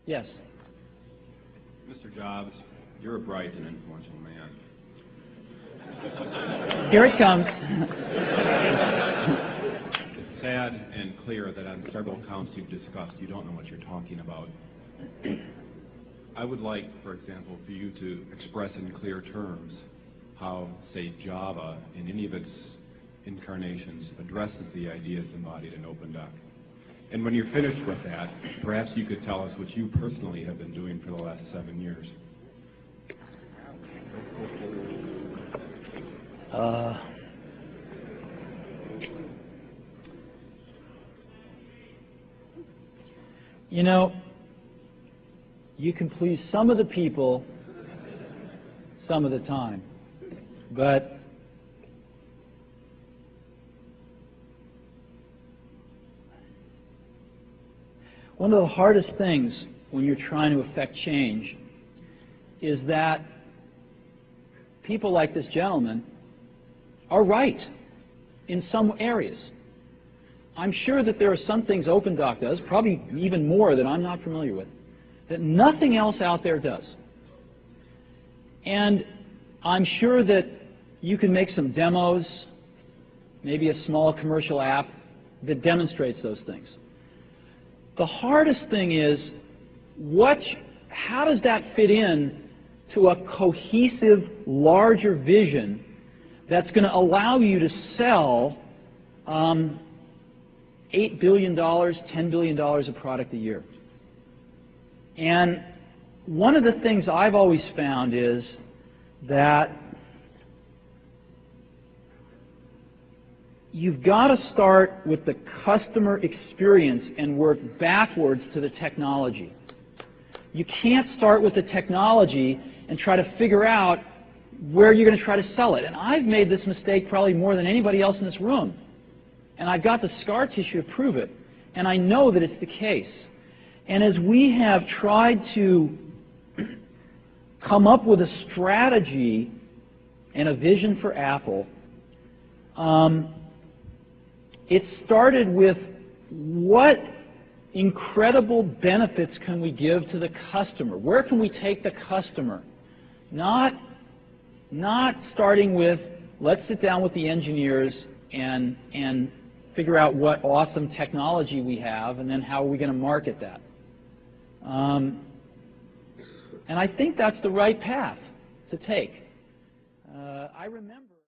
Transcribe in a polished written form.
Yes. Mr. Jobs, you're a bright and influential man. Here it comes. It's sad and clear that on several counts you've discussed, you don't know what you're talking about. I would like, for example, for you to express in clear terms how, say, Java, in any of its incarnations, addresses the ideas embodied in OpenDoc. And when you're finished with that, perhaps you could tell us what you personally have been doing for the last 7 years. You know, you can please some of the people some of the time, but one of the hardest things when you're trying to affect change is that people like this gentleman are right in some areas. I'm sure that there are some things OpenDoc does, probably even more that I'm not familiar with, that nothing else out there does. And I'm sure that you can make some demos, maybe a small commercial app that demonstrates those things. The hardest thing is, how does that fit in to a cohesive, larger vision that's going to allow you to sell $8 billion, $10 billion of product a year? And one of the things I've always found is that you've got to start with the customer experience and work backwards to the technology. You can't start with the technology and try to figure out where you're going to try to sell it. And I've made this mistake probably more than anybody else in this room. And I've got the scar tissue to prove it. And I know that it's the case. And as we have tried to come up with a strategy and a vision for Apple, it started with what incredible benefits can we give to the customer? Where can we take the customer? Not starting with, let's sit down with the engineers and figure out what awesome technology we have, and then how are we going to market that. And I think that's the right path to take. I remember